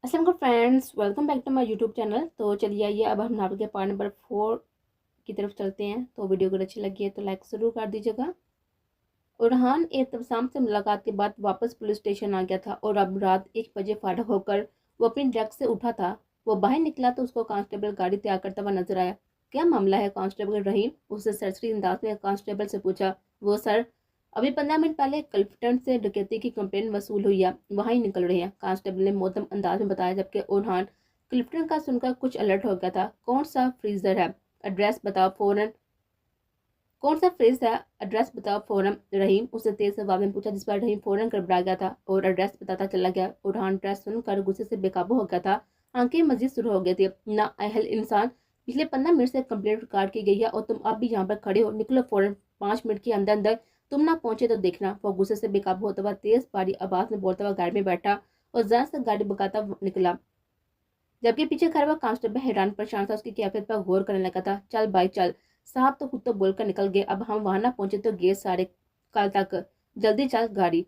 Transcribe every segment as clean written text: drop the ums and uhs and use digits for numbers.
अस्सलाम friends, welcome back to my YouTube channel. तो चलिए आइए अब हम नाटक के पार्ट नंबर 4 की तरफ चलते हैं। तो वीडियो अगर अच्छी लगी है तो लाइक ज़रूर कर दीजिएगा। उरहान एहतसाम से मुलाकात के बाद वापस पुलिस स्टेशन आ गया था और अब रात 1 बजे फारग होकर वो अपनी डेस्क से उठा था। वो बाहर निकला तो उसको कांस्टेबल गाड़ी तैयार करता हुआ नजर आया। क्या मामला है कांस्टेबल रहीम? उससे सरसरी अंदाज में कांस्टेबल से पूछा। वो सर, अभी 15 मिनट पहले क्लिफ्टन से डकैती की कंप्लेंट वसूल हुई है, वहाँ ही निकल रहे हैं, कांस्टेबल ने मोहतम अंदाज में बताया। जबकि उरहान क्लिफ्टन का सुनकर कुछ अलर्ट हो गया था। कौन सा फ्रीजर है? एड्रेस बताओ फौरन। कौन सा फ्रेज है? एड्रेस बताओ फौरन, रहीम उसने तेज आवाज में पूछा, जिस पर रहीम फौरन गड़बड़ा गया था और एड्रेस बताता चला गया। उरहान एड्रेस सुनकर गुस्से से बेकाबू हो गया था। आंखें मजीद शुरू हो गई थी। ना अहल इंसान, पिछले 15 मिनट से कंप्लेंट रिकॉर्ड की गई है और तुम अब भी यहाँ पर खड़े हो। निकलो फौरन, 5 मिनट के अंदर अंदर तुम ना पहुंचे तो देखना। वो गुस्से से बेकाबू होता हुआ तेज बारी आवाज में बोलता हुआ गाड़ी में बैठा और जरा से गाड़ी भगाता निकला। जबकि पीछे खड़ा हुआ कांस्टेबल हैरान परेशान था, उसकी कैफियत पर गौर करने लगा था। चल भाई चल, साहब तो खुद तो बोलकर निकल गए, अब हम वहां ना पहुंचे तो गेट साढ़े कल तक, जल्दी चल गाड़ी।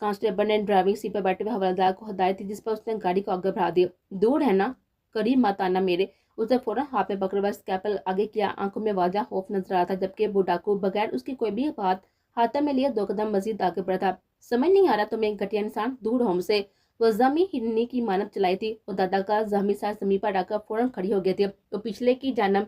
कांस्टेबल ने ड्राइविंग सीट पर बैठे हुए हवलदार को हदायत दी, जिस पर उसने गाड़ी को आगे बढ़ा दिया। दूर है ना, करीब मत आना मेरे। उसने फौरन हाथ में पकड़ा हुआ स्कैपल आगे किया। आंखों में वाजा खौफ नजर आ रहा था, जबकि वो डाकू बगैर उसकी कोई भी बात हाथों में लिए 2 कदम मजीद आगे बढ़ा था। समझ नहीं आ रहा तुम्हें घटिया इंसान, दूर हो हमसे। वो जमी हिरनी की मानव चलाई थी और दादा का जहमी सा समीपा डाकर फौरन खड़ी हो गई थी। तो पिछले की जानब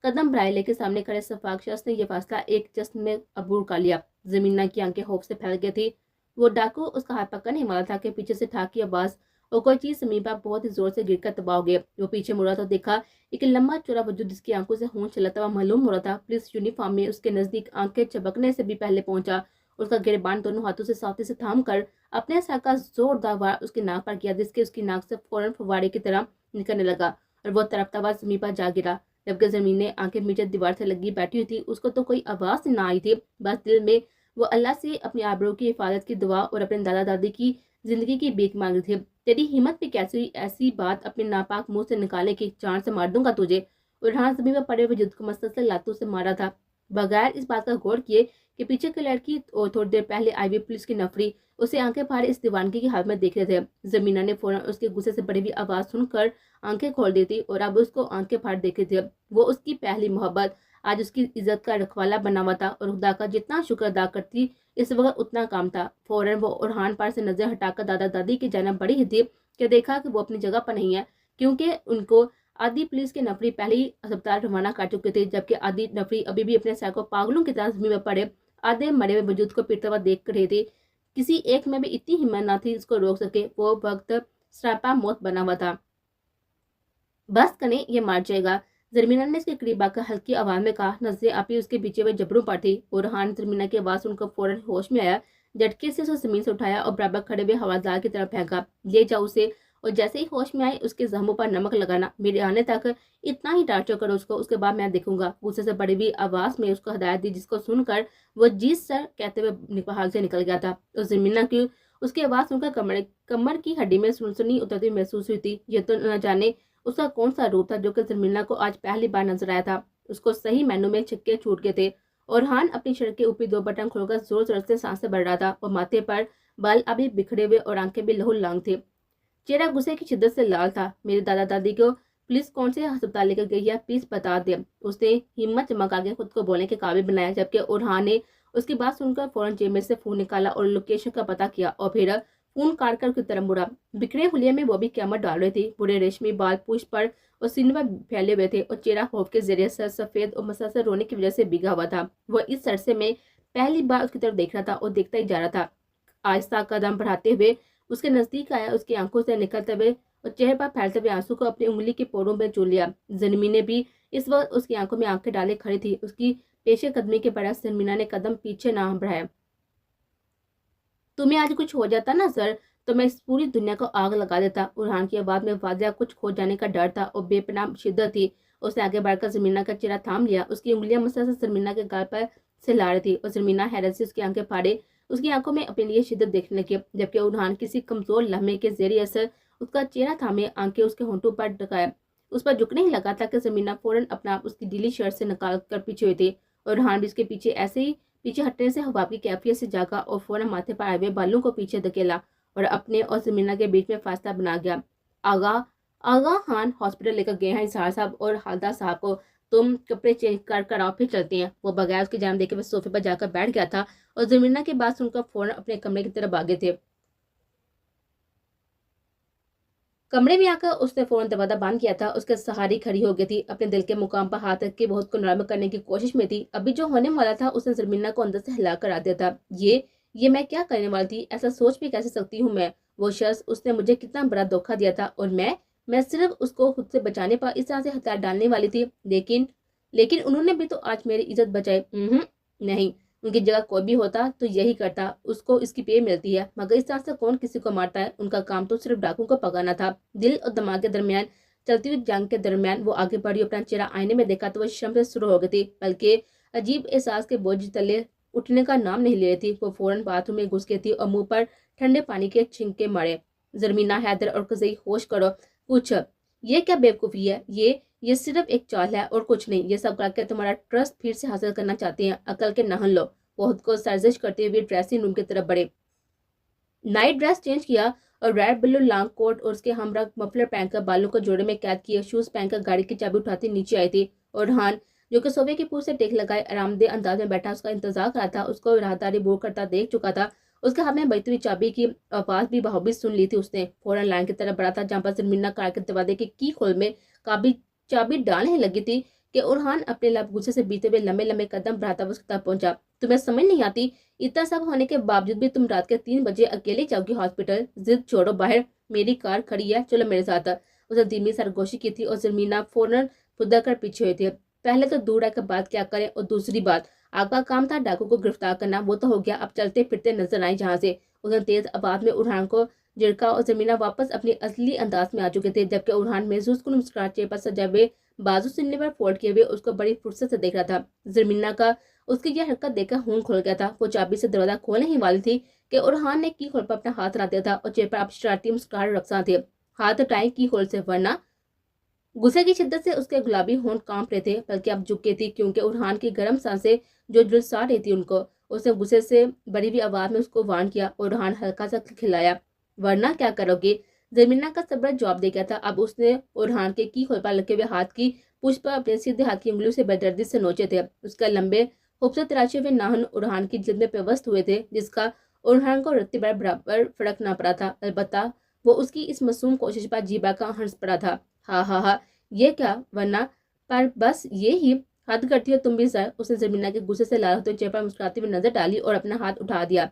कदम बढ़ाए लेके सामने खड़े सफाक शख्स ने यह फैसला एक जश्न में अबूर कर लिया। जमीना की आंखें खौफ से फैल गई थी। वो डाकू उसका हाथ पकड़ने वाला था कि पीछे से ठाक की आवाज और कोई चीज समीपा बहुत ही जोर से गिरकर तबाह हो गया। वो पीछे मुड़ा तो देखा एक लंबा चौड़ा वजूद जिसकी आंखों से खून चलाता हुआ मालूम हो रहा था, पुलिस यूनिफॉर्म में उसके नजदीक आंखें चबकने से भी पहले पहुंचा। उसका गिरबान दोनों हाथों से साथी से थाम कर अपने सर का जोरदार वार उसकी नाक पर किया, जिसके उसकी नाक से फौरन फवारे की तरह निकलने लगा और वो तरफता हुआ जमीन पर जा गिरा। जबकि जमीन ने आंखें नीचे दीवार से लगी बैठी हुई थी, उसको तो कोई आवाज ना आई थी, बस दिल में वो अल्लाह से अपनी आबरू की हिफाजत की दुआ और अपने दादा दादी की जिंदगी की भीख मांग रही थी। तेरी हिम्मत भी कैसी हुई ऐसी बात अपने नापाक मुंह से निकाले की? जान से मार दूंगा तुझे। उरहान जमीन पर पड़े हुए युद्ध को मस्तक से लातों से मारा था, बगैर इस बात का गौर किए कि पीछे की लड़की और थोड़ी देर पहले आई हुई पुलिस की नफरी उसे आंखें फाड़े इस दीवानगी की हालत में देख रहे थे। जमीना ने फौरन उसके गुस्से से बड़ी हुई आवाज सुनकर आंखें खोल दी थी और अब उसको आंखें फाड़ देख रही थी। वो उसकी पहली मोहब्बत आज उसकी इज्जत का रखवाला बना हुआ था और खुदा का जितना शुक्र अदा करती इस वक्त उतना काम था। फौरन वो उरहान पर से नजर हटाकर दादा दादी की जानब बढ़ी थी कि देखा कि वो अपनी जगह पर नहीं है, क्योंकि उनको आधी पुलिस के नफरी पहले ही अस्पताल रवाना कर चुके थे, जबकि आधी नफरी अभी भी अपने सर को पागलों की तरह जमीन में पड़े आधे मरे हुए वजूद को पीटता हुआ देख रहे थे। किसी एक में भी इतनी हिम्मत न थी जिसको रोक सके। वो वक्त सरापा मौत बना हुआ था। बस कने, ये मार जाएगा, जरमीना ने इसके करीब आकर हल्की आवाज में कहा। नजरें आपी उसके पीछे हुए जबरों पर थी और रहान जरमीना की आवाज सुनकर फौरन होश में आया। झटके से उसे जमीन से उठाया और बराबर खड़े हुए हवादार की तरफ फेंका। ले जाओ उसे, और जैसे ही होश में आए उसके जख्मों पर नमक लगाना, मेरे आने तक इतना ही टार्चर करो उसको, उसके बाद मैं देखूंगा। गुस्से से बड़ी हुई आवाज में उसको हदायत दी, जिसको सुनकर वो जीत सर कहते हुए हाल से निकल गया था। और जरमीना की उसकी आवाज सुनकर कमर की हड्डी में सुनसुनी उतरती महसूस हुई थी। ये तो न जाने उसका कौन सा रूप था जो कि जरमीना को आज पहली बार नजर आया था। उसको सही मैनू में छिक्के छूट गए थे और हान अपनी शर्ट के ऊपरी 2 बटन खोलकर जोर जोर से सांसें भर रहा था और माथे पर बाल अभी बिखरे हुए और आंखें भी लहू लांग थे। चेहरा गुस्से की शिद्दत से लाल था। मेरे दादा दादी को पुलिस कौन से अस्पताल लेकर गई है, प्लीज बता दे, उसने हिम्मत चमका के खुद को बोलने के काबिल बनाया। जबकि उरहान ने उसकी बात सुनकर फौरन जेब में से फोन निकाला और लोकेशन का पता किया और फिर फोन काट कर उसकी तरफ मुड़ा। बिखरे हुलिये में वो भी क़यामत डाल रही थी। बुरे रेशमी बाल पूछ पर और सीने पर फैले हुए थे और चेहरा खौफ के जरिए से सफेद और मसलसल रोने की वजह से भीगा हुआ था। वो इस सरसे में पहली बार उसकी तरफ देख रहा था और देखता ही जा रहा था। आहिस्ता कदम बढ़ाते हुए उसके नजदीक आया, उसकी आंखों से निकलते हुए और चेहरे पर फैलते हुए आंसू को अपनी उंगली के पोरों में चूर लिया। जन्मी ने भी इस वक्त उसकी आंखों में आंखें डाले खड़ी थी। उसकी पेशे कदमी के बड़ा जन्मीना ने कदम पीछे ना बढ़ाया। तुम्हें आज कुछ हो जाता ना सर, तो मैं इस पूरी दुनिया को आग लगा देता। उरहान की आवाज में वाजिया कुछ खो जाने का डर था और बेपनाह शिद्दत थी। उसने आगे बढ़कर जमीना का चेहरा थाम लिया। उसकी उंगलियां मुसलसल जमीना के गाल पर से ला रही थी और जमीना हैरत से उसकी आंखें फाड़े उसकी आंखों में अपने लिए शिद्दत देखने लगी। जबकि उरहान किसी कमजोर लम्हे के जरिए असर उसका चेहरा थामे आंखें उसके होंठों पर टकाया उस पर झुकने ही लगा था कि जमीना फौरन अपना आप उसकी ढीली शर्ट से निकाल कर पीछे हुई थी और उरहान भी उसके पीछे ऐसे ही पीछे हटने से हवा की कैफियत से जागा और फौरन माथे पर आए हुए बालों को पीछे धकेला اور اپنے اور زمینہ کے بیچ میں فاصلہ بنا گیا۔ آغا خان ہاسپٹل لے کر گئے ہیں اسحاق صاحب اور حالدہ صاحب کو، تم کپڑے چینج کر آؤ، پھر چلتے ہیں۔ وہ بغیر اس کی جان دیکھے صوفے پر جا کر بیٹھ گیا تھا اور زمینہ کی بات سن کر فوراً اپنے کمرے کی طرف آگے تھے۔ کمرے میں آ کر اس نے فوراً دروازہ بند کیا تھا۔ اس کے سہاری کھڑی ہو گئی تھی، اپنے دل کے مقام پر ہاتھ رکھ کے بہت کو نرم کرنے کی کوشش میں تھی۔ ابھی جو ہونے والا تھا اس نے زرمینہ کو اندر سے ہلا کر آ دیا تھا۔ یہ میں کیا کرنے والی تھی؟ ایسا سوچ بھی کیسے سکتی ہوں میں؟ وہ شخص، اس نے مجھے کتنا بڑا دھوکہ دیا تھا، اور میں صرف اس کو خود سے بچانے پر اس طرح سے ہتھیار ڈالنے والی تھی۔ لیکن انہوں نے بھی تو آج میری عزت بچائی۔ نہیں، ان کی جگہ کوئی بھی ہوتا تو یہی کرتا، اس کو اس کی پے ملتی ہے، مگر اس طرح سے کون کسی کو مارتا ہے؟ ان کا کام تو صرف ڈاکو کو پکڑنا تھا۔ دل اور دماغ کے درمیان چلتی ہوئی جنگ کے درمیان وہ آگے بڑھی، اپنا چہرہ آئینے میں دیکھا تو وہ شرم سے سرخ ہو گئی تھی، بلکہ عجیب احساس کے بوجھ تلے اٹھنے کا نام نہیں لے رہی تھی۔ وہ فوراً باتھ روم میں گھس گئی تھی اور منہ پر ٹھنڈے پانی کے چھنکے مارے۔ زرمینہ، حیدر اور قزئی، ہوش کرو کچھ، یہ کیا بیوقوفی ہے؟ یہ صرف ایک چال ہے اور کچھ نہیں۔ یہ سب کر کے تمہارا ٹرسٹ پھر سے حاصل کرنا چاہتے ہیں؟ عقل کے نہن لو۔ وہ خود کو سرزش کرتے ہوئے ڈریسنگ روم کی طرف بڑھے، نائٹ ڈریس چینج کیا اور ریڈ بلو لانگ کوٹ اور اس کے ہمراہ مفلر پہن کر بالوں کو جوڑے میں قید کیے، شوز پہن کر گاڑی کی چابی اٹھاتی نیچے آئی تھی۔ اور ارحان، جو کہ صوفے کی پوچھ سے ٹیک لگائے آرام دہ انداز میں بیٹھا اس کا انتظار کر رہا تھا، اس کو راہداری بور کرتا دیکھ چکا تھا۔ اس کے ہاتھ میں بجتی ہوئی چابی کی آواز بھی بخوبی سن لی تھی۔ اس نے فوراً لائن کی طرف بڑھا تھا جہاں پر زرمینہ کار کے دروازے کے کی کھول میں چابی ڈالنے لگی تھی کہ ارحان اپنے لب غصے سے بیتے ہوئے لمبے لمبے قدم بڑھاتا ہوا اس تک پہنچا۔ تمہیں سمجھ نہیں آتی؟ اتنا سب ہونے کے باوجود بھی تم رات کے 3 بجے اکیلے جاؤ گی ہاسپٹل؟ ضد چھوڑو، باہر میری کار کھڑی ہے، چلو میرے ساتھ۔ اسے دھیمی سرگوشی کی تھی اور زرمینہ فوراً پھدک کر پیچھے ہوئی تھی۔ پہلے تو دور رہ کر بات کیا کریں، اور دوسری بات، آپ کا کام تھا ڈاکو کو گرفتار کرنا، وہ تو ہو گیا، اب چلتے پھرتے نظر آئیں جہاں سے۔ اس نے تیز آواز میں ارحان کو جھڑکا اور زرمینہ واپس اپنی اصلی انداز میں آ چکے تھے، جبکہ ارحان محسوس کن مسکراہٹ پر سجے ہوئے بازو سینے پر فولڈ کیے ہوئے اس کو بڑی فرصت سے دیکھ رہا تھا۔ زرمینہ کا اس کی یہ حرکت دیکھ کر خون کھل گیا تھا۔ وہ چابی سے دروازہ کھولنے ہی والی تھی کہ ارحان نے کی ہول پر اپنا ہاتھ رکھ دیا تھا اور چہرے پر اب شرارتی مسکراہٹ رقصاں تھے۔ ہاتھ ہٹائیں کی ہول سے، ورنہ۔ غصے کی شدت سے اس کے گلابی ہونٹ کانپ رہے تھے، بلکہ اب جھک گئی تھی کیونکہ ارحان کی گرم سانسیں جو جھلسا رہی تھی ان کو۔ اس نے غصے سے بڑی ہوئی آواز میں اس کو وارن کیا اور ارحان ہلکا سا کھلایا۔ ورنہ کیا کرو گے؟ زرمینہ کا صبر جواب دے گیا تھا۔ اب اس نے ارحان کے کی ہول پر لگے ہوئے ہاتھ کی پشت پر اپنے سیدھے ہاتھ کی انگلیوں سے بے دردی سے نوچے تھے۔ اس کا لمبے خوبصورت تراشے ہوئے ناخن ارحان کی جلد میں پیوست ہوئے تھے، جس کا ارحان کو رتی بھر برابر فرق نہ پڑا تھا، البتہ وہ اس کی اس معصوم کوشش پر جیبا کا ہنس پڑا تھا۔ ہاں یہ کیا؟ ورنہ پر بس یہ ہی حد کرتی ہو تم بھی سر۔ اس نے زرمینہ کے غصے سے لال ہوتے چہرے پر مسکراتی ہوئی نظر ڈالی اور اپنا ہاتھ اٹھا دیا۔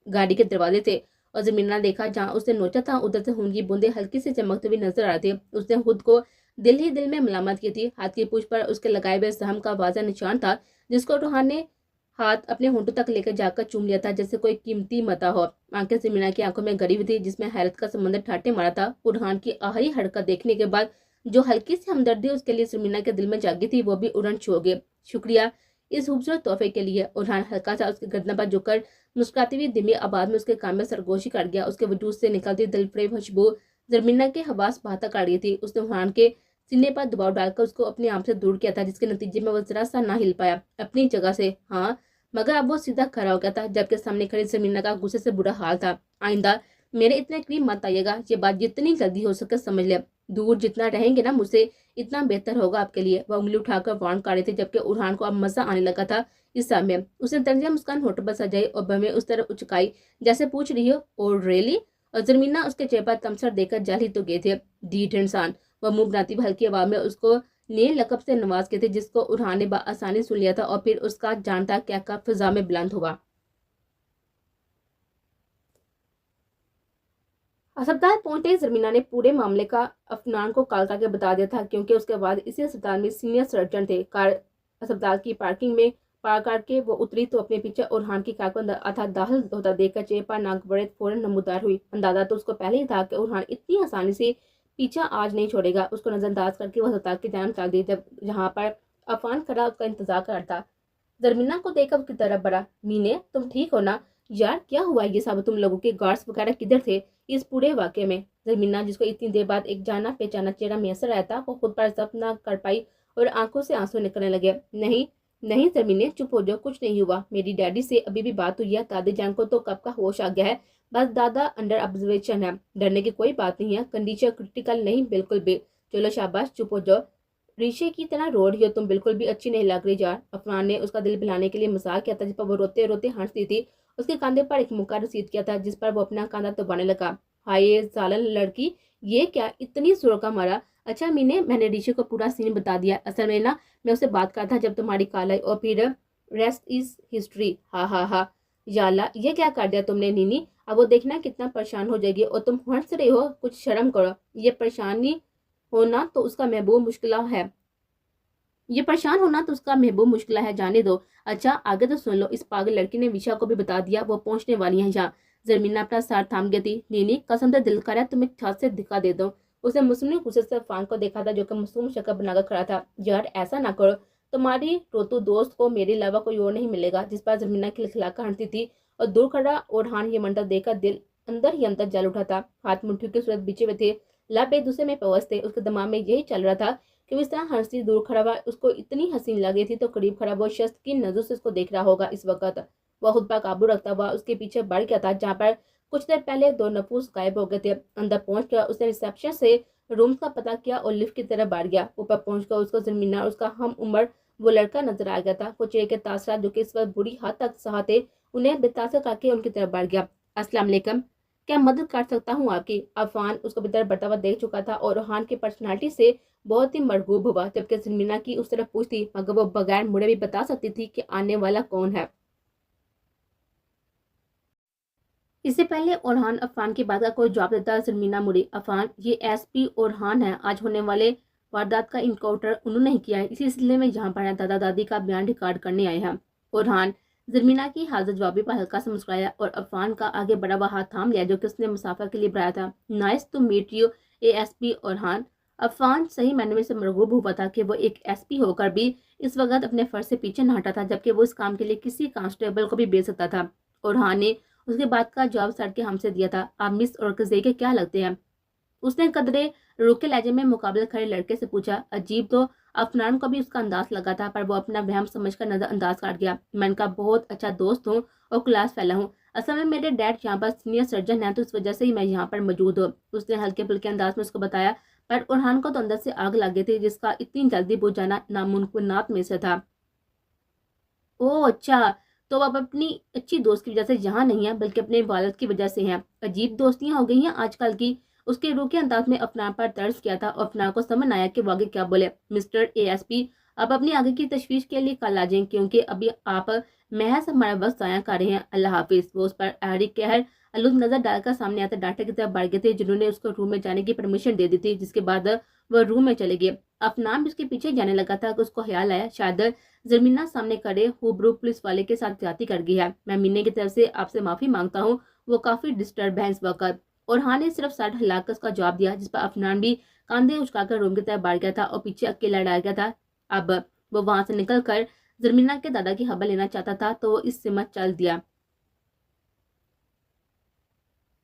گاڑی کے دروازے تھے اور زرمینہ نے دیکھا جہاں اس نے نوچا تھا ادھر سے خون کی بوندیں ہلکی سے چمکتے ہوئے نظر آ رہے تھے۔ اس نے خود کو دل ہی دل میں ملامت کی تھی۔ ہاتھ کی پوچھ پر اس کے لگائے ہوئے زخم کا واضح نشان تھا، جس کو ارحان نے ہاتھ اپنے ہونٹوں تک لے کر جا کر چوم لیا تھا جیسے کوئی قیمتی متاع ہو۔ آنکھیں زرمینہ کی آنکھوں میں گڑی ہوئی تھی جس میں حیرت کا سمندر ٹھاٹے مارا تھا۔ ارحان کی آخری حرکت دیکھنے کے بعد جو ہلکی سی ہمدردی اس کے لیے زرمینہ کے دل میں جاگی تھی وہ بھی اڑن چھو گئی۔ شکریہ اس خوبصورت تحفے کے لیے۔ ارحان ہلکا سا اس کے گردن پر جھک کر مسکراتی ہوئی دھیمی آواز میں اس کے کان میں سرگوشی کر گیا۔ اس کے وجود سے نکلتی دلفریب خوشبو زرمینہ کے حواس بہتا کر رہی تھی۔ اس نے ارحان کے سینے پر دباؤ ڈال کر اس کو اپنے آپ سے دور کیا تھا، جس کے نتیجے میں وہ ذرا سا نہ ہل پایا اپنی جگہ سے۔ ہاں، مگر اب وہ سیدھا کھڑا ہو گیا تھا، جبکہ سامنے کھڑی زرمینہ کا غصے سے برا حال تھا۔ آئندہ میرے اتنے قریب مت آئیے گا، یہ بات جتنی جلدی ہو سکے سمجھ لے۔ دور جتنا رہیں گے نا مجھ سے اتنا بہتر ہوگا آپ کے لیے۔ وہ انگلی اٹھا کر وارن کر رہی تھی، جبکہ ارحان کو اب مزہ آنے لگا تھا اس سب میں۔ اس نے طنزیہ مسکان ہونٹوں پر سجائی اور بھویں اس طرف اچکائی جیسے پوچھ رہی ہو، اور ریلی؟ اور زرمینہ اس کے چہرے پر تمسر دے کر جل ہی تو گئے تھے۔ ڈیٹ انسان، وہ منہ بناتی ہوئی ہلکی آواز میں اس کو نئے لقب سے نواز کے تھے، جس کو ارحان نے بآسانی سن لیا تھا اور پھر اس کا جانتا کہہ کر فضا میں بلند ہوا۔ اسپتال پہنچتے ہی زرمینہ نے پورے معاملے کا افنان کو کال کر کے بتا دیا تھا، کیونکہ اس کے بعد اسی اسپتال میں سینئر سرجن تھے۔ کار اسپتال کی پارکنگ میں پارک کر کے وہ اتری تو اپنے پیچھے ارحان کی کار کو آدھا داخل ہوتا دیکھ کر چہرے پر ناگوارت فوراً نمودار ہوئی۔ اندازہ تو اس کو پہلے ہی تھا کہ ارحان اتنی آسانی سے پیچھا آج نہیں چھوڑے گا۔ اس کو نظر انداز کر کے وہ اسپتال کی جانب چل دی، جہاں پر عفان کھڑا اس کا انتظار کر رہا تھا۔ زرمینہ کو دیکھ کر اس کی طرف بڑھا، مینے تم ٹھیک ہو نا؟ یار کیا ہوا یہ سب؟ تم لوگوں کے گارڈز وغیرہ کدھر تھے اس پورے واقعے میں؟ زرمینہ، جس کو اتنی دیر بعد ایک جانا پہچانا چہرہ میسر آیا تھا، وہ خود پر ضبط نہ کر پائی اور آنکھوں سے آنسو نکلنے لگے۔ نہیں زرمینے، چپ ہو جاؤ، کچھ نہیں ہوا۔ میری ڈیڈی سے ابھی بھی بات ہوئی ہے، دادی جان کو تو کب کا ہوش آ گیا ہے، बस दादा अंडर ऑब्जर्वेशन है, डरने की कोई बात नहीं है, कंडीशन क्रिटिकल नहीं बिल्कुल भी। चलो शाबाश चुप हो जाओ, रीशे की तरह रो रही हो तुम, बिल्कुल भी अच्छी नहीं लग रही यार। अफनान ने उसका दिल बहलाने के लिए मजाक किया था जिस पर वो रोते रोते हंसती थी। उसके कंधे पर एक मुक्का रसीद किया था जिस पर वो अपना कंधा दबाने लगा। हाय ये जालिम लड़की, ये क्या इतनी जोर का मारा। अच्छा मीने, मैंने ऋषि को पूरा सीन बता दिया। असल में ना मैं उससे बात कर था जब तुम्हारी कॉल आई, और फिर रेस्ट इज हिस्ट्री। हा हा हा, याला ये क्या कर दिया तुमने नीनी। अब वो देखना कितना परेशान हो जाएगी, और तुम हंस रही हो, कुछ शर्म करो। ये परेशानी होना तो उसका महबूब मुश्किल है, ये परेशान होना तो उसका महबूब मुश्किल है, जाने दो। अच्छा आगे तो सुन लो, इस पागल लड़की ने विशा को भी बता दिया वो पहुंचने वाली है यहाँ। जरमीना अपना सार थाम गई थी। नीनी कसम से दिल कर है तुम्हें छत से दिखा दे दो। उसने मुस्लिम गुस्से से अफान को देखा था जो कि मासूम शक्ल बनाकर खड़ा था। यार ऐसा ना करो, तुम्हारी रोतू दोस्त को मेरे अलावा कोई और नहीं मिलेगा। जिस पर जरमीना खिलखिलाकर हंसती थी, और दूर खड़ा ओरहान ये मंडल देखकर दिल अंदर ही अंदर जल उठा था। हाथ मुट्ठियों की सूरत बीचे हुए थे, लब एक दूसरे में पवस थे। उसके दिमाग में यही चल रहा था कि वो इस तरह हंसती दूर खड़ा हुआ उसको इतनी हसीन लगी थी, तो करीब खड़ा वो शख्स की नजरों से उसको देख रहा होगा इस वक्त। वह खुद पर काबू रखता हुआ उसके पीछे बढ़ गया था जहाँ पर कुछ देर पहले दो नफूस गायब हो गए थे। अंदर पहुंच कर उसने रिसेप्शन से रूम का पता किया और लिफ्ट की तरफ बढ़ गया। ऊपर पहुंचकर उसको जरमीना और उसका हम उम्र वो लड़का नजर आ गया था। कुछ के तासरात जो कि इस वक्त बुरी हद तक सहाते, उन्हें बेतासर करके उनकी तरफ बढ़ गया। अस्सलाम वालेकुम, क्या मदद कर सकता हूँ आपकी। अफान उसको बेहतर बढ़ता हुआ देख चुका था और रूहान की पर्सनालिटी से बहुत ही मरगूब हुआ, जबकि जरमीना की उस तरफ पूछती मगर वो बगैर मुड़े भी बता सकती थी कि आने वाला कौन है। इससे पहले ओरहान अफान की बात का कोई जवाब देता जरमीना मुड़ी। अफान, ये एसपी ओरहान है, आज होने वाले वारदात का इनकाउंटर उन्होंने ही किया है, इसी सिलसिले में यहाँ पर दादा दादी का बयान रिकॉर्ड करने आए हैं। ओरहान जरमीना की हाजिर जवाबी पर हल्का सा मुस्कुराया और अफान का आगे बढ़ा हुआ हाथ थाम लिया जो कि उसने मुसाफिर के लिए बढ़ाया था। Nice to meet you ASP Orhan. Afan सही मायने में से मरगूब हुआ था कि वो एक एसपी होकर भी इस वक्त अपने फर्ज से पीछे न हटा था, जबकि वो इस काम के लिए किसी कांस्टेबल को भी भेज सकता था। ओरहान ने उसके बाद का जवाब सर के हमसे दिया था। आप मिस औरकज़ई के क्या लगते हैं। उसने कदरे रुके लहजे में मुकाबले खड़े लड़के से पूछा। अजीब तो अफनान को भी उसका अंदाज लगा था, पर वो अपना वहम समझकर नजरअंदाज कर गया। मैं इनका बहुत अच्छा दोस्त हूँ और क्लास फैला हूँ। असल में मेरे डैड यहाँ पर सीनियर सर्जन हैं, तो इस वजह से ही मैं यहाँ पर मौजूद हूँ। उसने हल्के फुल्के अंदाज में उसको बताया, पर उरहान को तो अंदर से आग लग गई थी जिसका इतनी जल्दी बुझ जाना नामुमकिनात में से था। ओह अच्छा, तो अब अपनी अच्छी दोस्त की वजह से यहाँ नहीं है बल्कि अपने वालिद की वजह से हैं। अजीब दोस्तियां हो गई हैं आजकल की। उसके रूखे अंदाज में अफनान पर तर्ज किया था और अफनान को समझ आया कि वो आगे क्या बोले। मिस्टर एएसपी, आप अपनी आगे की तशवीश के लिए कल आ जाएं, क्योंकि अभी आप महज हमारा वक्त ज़ाया कर रहे हैं। अल्लाह हाफिज। वो उस पर आहरी कहर आलूद नजर डालकर सामने आते डाक्टर की तरफ बढ़ गए थे जिन्होंने उसको रूम में जाने की परमिशन दे दी थी, जिसके बाद वह रूम में चले गए। अफनान भी उसके पीछे जाने लगा था कि उसको ख्याल आया शायद जरमीना सामने खड़े हुबरू पुलिस वाले के साथ जाती कर गई है। मैं मीने की तरफ से आपसे माफी मांगता हूँ, वो काफी डिस्टर्ब है इस वक्त। और हाँ ने सिर्फ सर हिलाकर उसका जवाब दिया, जिस पर अफनान भी कंधे उचकाकर रूम की तरफ बढ़ गया था और पीछे अकेला डाल गया था। अब वो वहां से निकल कर जरमीना के दादा की खबर लेना चाहता था, तो वो इस सिमत चल दिया।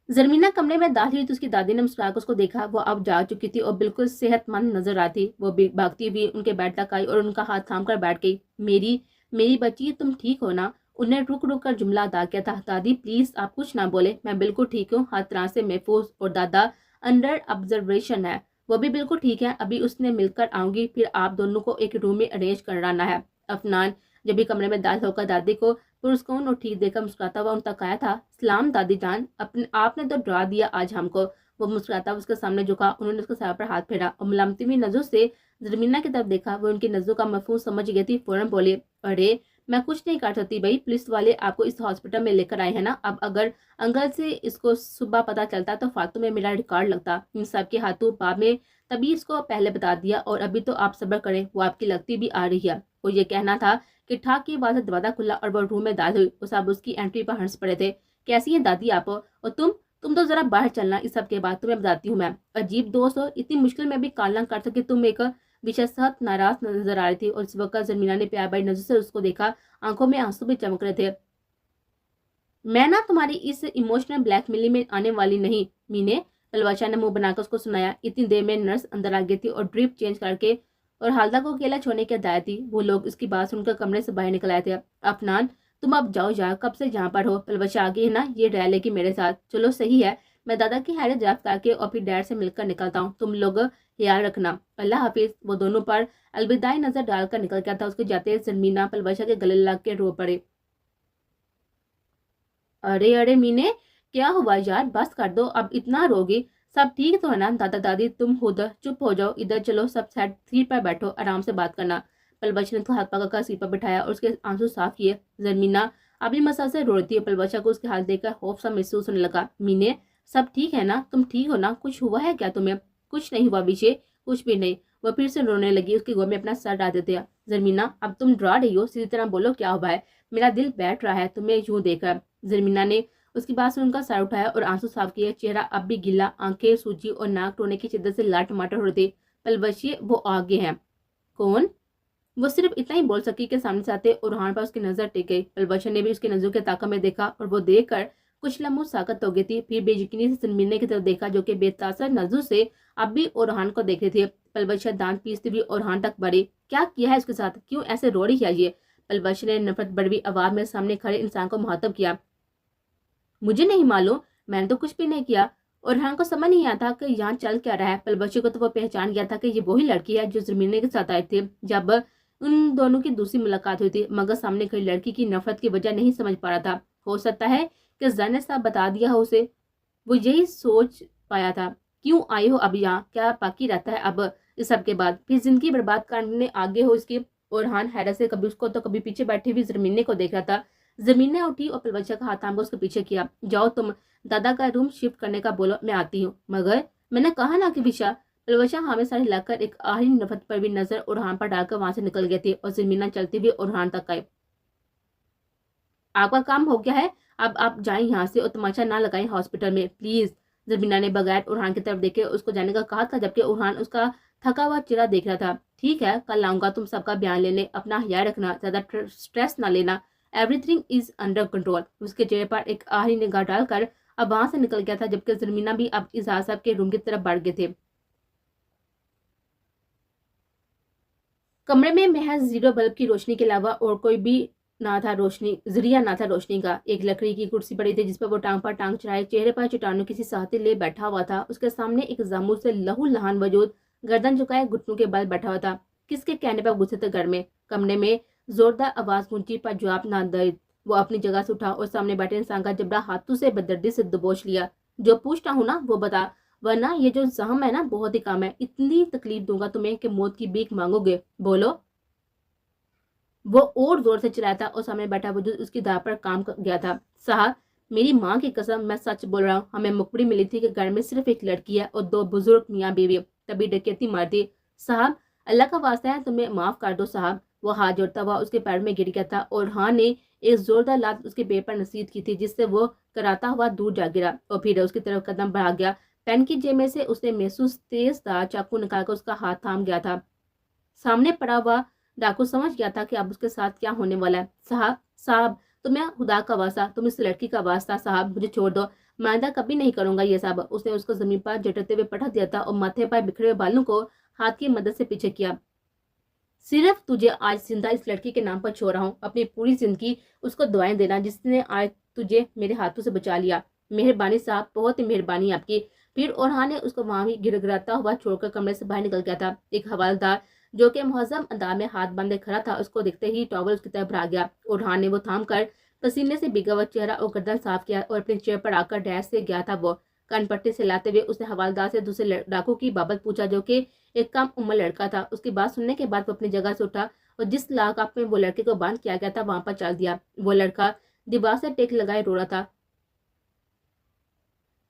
जरमीना कमरे में दाखिल हुई तो उसकी दादी ने मुस्कुराकर उसको देखा। वो अब जाग चुकी थी और बिल्कुल सेहतमंद नजर आती थी। वो भागती हुई उनके बेड तक आई और उनका हाथ थाम कर बैठ गई। मेरी मेरी बच्ची, तुम ठीक हो ना। उन्हें रुक रुक कर जुमला अदा किया था। दादी प्लीज आप कुछ ना बोले, मैं बिल्कुल ठीक हूँ, हर तरह से महफूज। और दादा अंडर ऑब्जर्वेशन है, वो भी बिल्कुल ठीक है। अभी उसने मिलकर आऊंगी, फिर आप दोनों को एक रूम में अरेंज कराना है। अफनान जब भी कमरे में दाखिल होकर दादी को पुरस्कून और ठीक देकर मुस्कुराता हुआ उन तक आया था। सलाम दादी जान, अपने आपने तो डरा दिया आज हमको। वो मुस्कुराता उसके सामने झुका, उन्होंने उसके सर पर हाथ फेरा और मलमती हुई नजरों से जरमीना की तरफ देखा। वो उनकी नजरों का मफहूम समझ गई थी। फौरन बोले, अरे मैं कुछ नहीं कर सकती भाई, पुलिस वाले आपको इस हॉस्पिटल में लेकर आए हैं ना। अब अगर अंकल से इसको सुबह पता चलता तो फालतू में मेरा रिकॉर्ड लगता। इन सब के हाथों बाप में तभी इसको पहले बता दिया, और अभी तो आप सब्र करें, वो आपकी लगती भी आ रही है। वो ये कहना था कि ठाक की आवाज से दरवाजा खुला और वो रूम में दाखिल हुई। वो सब उसकी एंट्री पर हंस पड़े थे। कैसी है दादी आप, और तुम तो जरा बाहर चलना, इस सब के बाद तुम्हें बताती हूँ मैं। अजीब दोस्त हो, इतनी मुश्किल में भी काल ना कर सके तुम। एक विशेष साथ नाराज नजर आ रही थी और इस वक्त जरमीना ने प्यार भरी नजर से उसको देखा। आंखों में आंसू भी चमक रहे थे। मैं ना तुम्हारी इस इमोशनल ब्लैकमेलिंग में आने वाली नहीं मीने, तलवाशा ने मुंह बनाकर उसको सुनाया। इतनी देर में नर्स अंदर आ गई थी और ड्रिप चेंज करके और हालदा को अकेला छोड़ने की हदायत थी। वो लोग इसकी बात सुनकर कमरे से बाहर निकल आए थे। अफनान, तुम अब जाओ यार, कब से यहाँ पर हो? पलवश आ गई है ना, ये रह लेगी मेरे साथ। चलो सही है, मैं दादा की हैरत ड्राफ्ट करके और फिर डैड से मिलकर निकलता हूँ, तुम लोग ख्याल रखना, अल्लाह हाफिज। वो दोनों पर अलविदाई नजर डालकर निकल गया था। उसके जाते जरमीना पलवशा के गले लग के रो पड़े। अरे अरे मीने, क्या हुआ यार, बस कर दो, अब इतना रोगी? सब ठीक तो है ना? दादा दादी तुम उधर चुप हो जाओ, इधर चलो, सब सीट पर बैठो, आराम से बात करना। पलवश ने उसको हाथ पकड़कर सीट पर बिठाया और उसके आंसू साफ किए। जरमीना अभी मसा से रो रही थी। पलवशा को उसके हाथ देखकर खौफ सा महसूस होने लगा। मीने सब ठीक है ना, तुम ठीक हो ना? कुछ हुआ है क्या तुम्हें? कुछ नहीं हुआ विजय, कुछ भी नहीं। वह फिर से रोने लगी, उसकी गोद में अपना सर डाल देते। जरमीना अब तुम डरा रही हो, सीधी तरह बोलो क्या हुआ है, मेरा दिल बैठ रहा है तुम्हें यूं देखकर। जरमीना ने उसकी बात सुन उनका सर उठाया और आंसू साफ किए। चेहरा अब भी गिला, आंखें सूजी और नाक टोने की शिद्दत से लाल टमाटर हो रहे थे। पलवशी वो आगे हैं। कौन? वो सिर्फ इतना ही बोल सकी कि सामने से आते उरहान पर उसकी नजर टिक गई। पलवशी ने भी उसकी नजरों के ताका में देखा और वो देखकर कुछ लम्हों साकत हो गई थी। फिर बेयकीनी से जरमीना की तरफ देखा जो कि बेतासर नजरों से अब भी उरहान को देख रही थी। पलवशी दांत पीसती हुई उरहान तक बढ़ी। क्या किया है उसके साथ, क्यों ऐसे रो रही है ये? पलवशी ने नफरत बढ़ी आवाज में सामने खड़े इंसान को मुखातब किया। मुझे नहीं मालूम, मैंने तो कुछ भी नहीं किया। और उरहान को समझ नहीं आता कि यहाँ चल क्या रहा है। पलवशी को तो वो पहचान गया था कि ये वही लड़की है जो जरमीना के साथ आए थे जब उन दोनों की दूसरी मुलाकात हुई थी, मगर सामने खड़ी लड़की की नफरत की वजह नहीं समझ पा रहा था। हो सकता है कि जन ने साहब बता दिया हो उसे, वो यही सोच पाया था। क्यों आए हो अब यहाँ, क्या बाकी रहता है अब इस सब के बाद? फिर जिंदगी बर्बाद करने आगे हो इसकी। उरहान हैरत से कभी उसको तो कभी पीछे बैठी हुई जरमीने को देख रहा था। जमीने उठी और पलवशा का हाथ थाम कर उसके पीछे किया। जाओ तुम दादा का रूम शिफ्ट करने का बोलो, मैं आती हूँ। मगर मैंने कहा ना कि विशा। पलवशा हमें सारी लाकर एक आखिरी नफरत पर भी नजर उरहान पर डालकर वहां से निकल गए थे और जमीना चलती हुई उरहान तक आए। आपका काम हो गया है, अब आप जाएं यहाँ से और तमाशा ना लगाएं हॉस्पिटल में प्लीज। जमीना ने बगैर उरहान की तरफ देखे उसको जाने का कहा था, जबकि उरहान उसका थका हुआ चेहरा देख रहा था। ठीक है, कल आऊंगा तुम सबका बयान लेने, अपना ख्याल रखना, ज्यादा स्ट्रेस ना लेना, एवरीथिंग इज अंडर कंट्रोल। उसके चेहरे पर एक आखिरी निगाह डालकर अब वहां से निकल गया था, जबकि जरमीना भी अब इजहार साहब के रूम की तरफ बढ़ गए थे। कमरे में महज जीरो बल्ब की रोशनी के अलावा और कोई भी ना था रोशनी, जरिया ना था रोशनी का। एक लकड़ी की कुर्सी पड़ी थी जिस पर वो टांग पर टांग चढ़ाए चेहरे पर चट्टानों किसी साथी ले बैठा हुआ था। उसके सामने एक जामुन से लहू लहान वजूद गर्दन झुकाए घुटनों के बल बैठा हुआ था। किसके कहने पर गुस्से थे घर में? कमरे में जोरदार आवाज गूंजी पर जवाब ना दे। वो अपनी जगह से उठा और सामने बैठे इंसान का जबड़ा हाथों से बेदर्दी से दबोच लिया। जो पूछता हूँ ना वो बता, वरना ये जो जहम है ना बहुत ही कम है, इतनी तकलीफ दूंगा तुम्हें कि मौत की भीख मांगोगे। बोलो। वो और जोर से चिल्लाता और सामने बैठा वजूद उसकी दाह पर काम कर गया था। साहब मेरी माँ की कसम मैं सच बोल रहा हूँ, हमें मुखबरी मिली थी कि घर में सिर्फ एक लड़की है और दो बुजुर्ग मियाँ बीवी, तभी डकैती मार दी। साहब अल्लाह का वास्ता है तुम्हें माफ कर दो साहब। वो हाथ जोड़ता हुआ उसके पैर में गिर गया था और हाँ ने एक जोरदार लात उसके पेट पर नसीब की थी, जिससे वो कराता हुआ दूर जा गिरा और फिर उसकी तरफ कदम बढ़ा गया। पेन की जेब में से उसने महसूस तेज दार चाकू निकालकर उसका हाथ थाम गया था। सामने पड़ा हुआ डाकू समझ गया था कि अब उसके साथ क्या होने वाला है। साहब साहब तुम्हें खुदा का वास्ता, तुम इस लड़की का वास्ता साहब मुझे छोड़ दो, मैं आइंदा कभी नहीं करूंगा ये साहब। उसने उसको जमीन पर झटकते हुए पटक दिया था और माथे पर बिखरे हुए बालों को हाथ की मदद से पीछे किया। सिर्फ तुझे आज जिंदा इस लड़की के नाम पर छोड़ रहा हूँ, अपनी पूरी जिंदगी उसको दुआएं देना जिसने आज तुझे मेरे हाथों से बचा लिया। मेहरबानी साहब, बहुत ही मेहरबानी आपकी। फिर ओरहान ने उसको वहां ही गिड़गिड़ाता हुआ छोड़कर कमरे से बाहर निकल गया था। एक हवालदार जो कि मुहज्जम अंदाज में हाथ बांधे खड़ा था, उसको देखते ही टॉवल उसकी तरफ भाग गया। ओरहान ने वो थाम कर पसीने से भीगा हुआ चेहरा और गर्दन साफ किया और अपने चेयर पर आकर डैश से गया था। वो कानपट्टी से लाते हुए उसने हवालदार से दूसरे डाकू की बाबत पूछा जो कि एक कम उम्र लड़का था। उसकी बात सुनने के बाद वो अपनी जगह से उठा और जिस लाकअप में वो लड़के को बांध किया गया था वहां पर चल दिया। वो लड़का दीवार से टेक लगाए रो रहा था।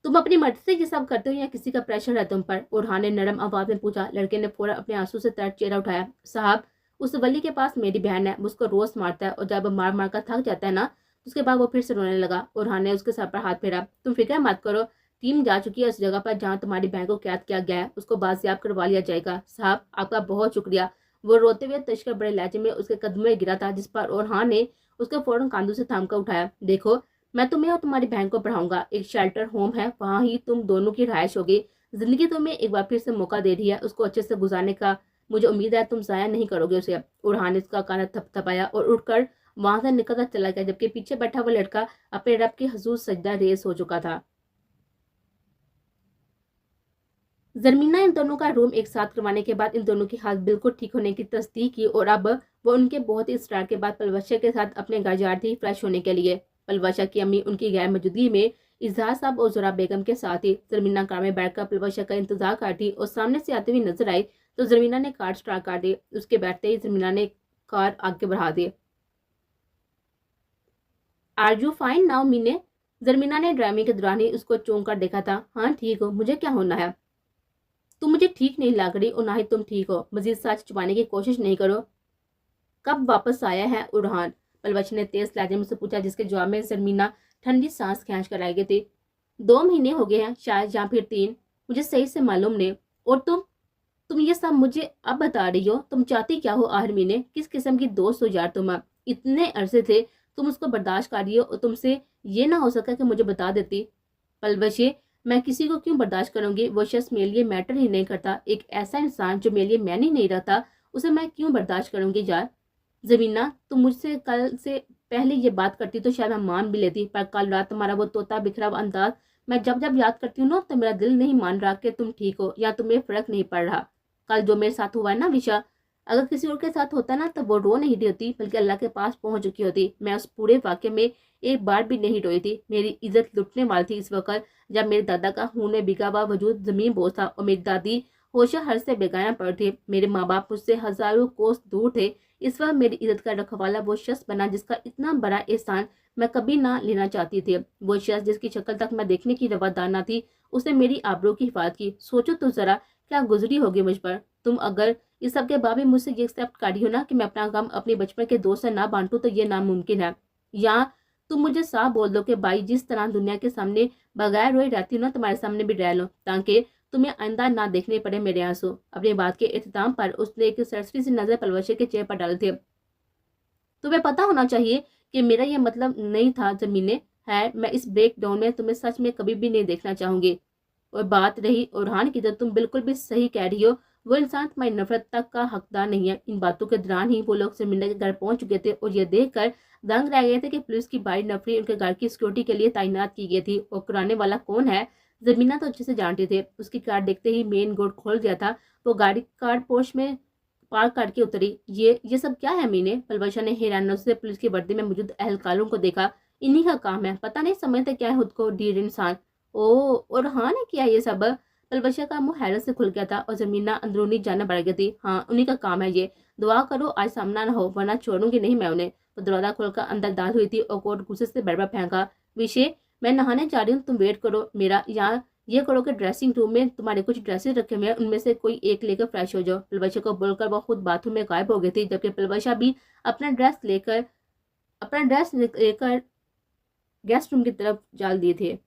तुम अपनी मर्जी से ये सब करते हो या किसी का प्रेशर है तुम पर? ओरहान ने नरम आवाज में पूछा। लड़के ने फौरन अपने आंसू से तर चेहरा उठाया। साहब उस वली के पास मेरी बहन है, उसको रोज मारता है और जब मार मार कर थक जाता है ना उसके बाद वो फिर से रोने लगा। ओरहान ने उसके सर पर हाथ फेरा। तुम फिक्र मत करो, टीम जा चुकी है उस जगह पर जहाँ तुम्हारी बहन को कैद किया गया है, उसको बाजियाब करवा लिया जाएगा। साहब आपका बहुत शुक्रिया। वो रोते हुए तशकर बड़े लहजे में उसके कदम में गिरा था, जिस पर ओरहान ने उसके फौरन कांधों से थाम कर उठाया। देखो मैं तुम्हें और तुम्हारी बहन को पढ़ाऊंगा, एक शेल्टर होम है, वहां ही तुम दोनों की रहायश होगी। जिंदगी तुम्हें एक बार फिर से मौका दे रही है, उसको अच्छे से गुजारने का। मुझे उम्मीद है तुम जाया नहीं करोगे उसे। उरहान ने उसका कान थपथपाया और उठकर वहां से निकलता चला गया, जबकि पीछे बैठा हुआ लड़का अपने रब के हुजूर सजदा रेस हो चुका था। जरमीना इन दोनों का रूम एक साथ करवाने के बाद इन दोनों की हालत बिल्कुल ठीक होने की तस्दीक की और अब वो उनके बहुत ही इसरार के बाद पलवशा के साथ अपने घर जा रही थी फ्रेश होने के लिए। पलवशा की अम्मी उनकी गैर मौजूदगी में इजहार साहब और ज़ुरा बेगम के साथ ही जरमीना कार में बैठकर पलवशा का इंतजार करती और सामने से आती हुई नजर आई तो जरमीना ने कार स्टार्ट कर दी। उसके बैठते ही जरमीना ने कार आगे बढ़ा दी। आर यू फाइन नाउ मीने? जरमीना ने ड्राइविंग के दौरान ही उसको चौंक कर देखा था। हाँ ठीक हो, मुझे क्या होना है? तुम मुझे ठीक नहीं लग रही और ना ही तुम ठीक हो। मजीद सच छुपाने की कोशिश नहीं करो। कब वापस आया है उड़हान? पलवश ने तेज लहजे में से पूछा, जिसके जवाब में जरमीना ठंडी सांस खींच कर आई गई थी। 2 महीने हो गए हैं शायद, या फिर 3, मुझे सही से मालूम नहीं। और तुम ये सब मुझे अब बता रही हो? तुम चाहती क्या हो आखिर मीने? किस किस्म की दोस्त हो यार तुम? इतने अरसे थे तुम उसको बर्दाश्त कर रही हो और तुमसे ये ना हो सका कि मुझे बता देती। पलवशे, मैं किसी को क्यों बर्दाश्त करूंगी? वो शख्स मेरे लिए मैटर ही नहीं करता। एक ऐसा इंसान जो मेरे लिए मैन ही नहीं रहता, उसे मैं क्यों बर्दाश्त करूंगी यार? जमीना, तुम मुझसे कल से पहले ये बात करती तो शायद मैं मान भी लेती, पर कल रात तुम्हारा वो तोता बिखरा हुआ अंदाज मैं जब जब याद करती हूँ ना तो मेरा दिल नहीं मान रहा कि तुम ठीक हो या तुम्हें फर्क नहीं पड़ रहा। कल जो मेरे साथ हुआ है ना विशा, अगर किसी और के साथ होता ना तो वो रो नहीं रही होती, बल्कि अल्लाह के पास पहुंच चुकी होती। मैं उस पूरे वाक्य में एक बार भी नहीं रोई थी। मेरी इज्जत लुटने वाली थी इस वक्त जब मेरे दादा का खून में बिका हुआ वजूद जमीन बोझ था और मेरी दादी होशा हर से बेगाना पड़ थी। मेरे माँ बाप मुझसे हजारों कोस दूर थे। इस वक्त मेरी इज्जत का रखवाला वो शख्स बना जिसका इतना बड़ा एहसान मैं कभी ना लेना चाहती थी। वो शख्स जिसकी शक्ल तक मैं देखने की रवादार ना थी, उसने मेरी आबरू की हिफाजत की। सोचो तो जरा क्या गुजरी होगी मुझ पर। तुम अगर इस सब के बाद भी मुझसे ये एक्सेप्ट कर रही हो ना कि मैं अपना गम अपने बचपन के दोस्त से ना बांटूं, तो ये नामुमकिन है। या तुम मुझे साफ बोल दो कि भाई जिस तरह दुनिया के सामने बगैर रोए रहती हूँ ना, तुम्हारे सामने भी रह लो, ताकि तुम्हें आइंदा ना देखने पड़े मेरे आंसू। अपनी बात के इख्तिताम पर उसने एक सरसरी सी नजर पलवशे के चेहरे पर डाले थे। तुम्हें पता होना चाहिए कि मेरा ये मतलब नहीं था जमीने है। मैं इस ब्रेक डाउन में तुम्हें सच में कभी भी नहीं देखना चाहूंगी। और बात रही ओरहान की, तो तुम बिल्कुल भी सही कह रही हो। वो इंसान तुम्हारी नफरत तक का हकदार नहीं है। इन बातों के दौरान ही वो लोग जमीना के घर पहुंच चुके थे और ये देख कर दंग रह गए थे कि पुलिस की भारी नफरी उनके घर की सिक्योरिटी के लिए तैनात की गई थी। और कराने वाला कौन है जमीना तो अच्छे से जानते थे। उसकी कार देखते ही मेन गेट खोल दिया था। वो गाड़ी कार पोर्च में पार्क करके उतरी। ये सब क्या है मीने? पलवशा ने हैरानी से पुलिस की वर्दी में मौजूद एहलकारों को देखा। इन्हीं का काम है, पता नहीं समझते क्या है खुद को ढीर इंसान। ओ, और हाँ ने किया ये सब? पलवशा का मुंह हैरत से खुल गया था और जमीना अंदरूनी जानना बढ़ गई थी। हाँ, उन्हीं का काम है ये। दुआ करो आज सामना ना हो, वरना छोड़ूंगी नहीं मैं उन्हें। वो दरवाजा खोलकर अंदर दाल हुई थी और कोट गुस्से से बरबर फेंका। विषय, मैं नहाने जा रही हूँ, तुम वेट करो मेरा। यहाँ ये करो कि ड्रेसिंग रूम में तुम्हारे कुछ ड्रेसेस रखे हुए हैं, उनमें से कोई एक लेकर फ्रेश हो जाओ। पलवशा को बोलकर वो खुद बाथरूम में गायब हो गई थी, जबकि पलवशा भी अपना ड्रेस लेकर गेस्ट रूम की तरफ चल दिए थे।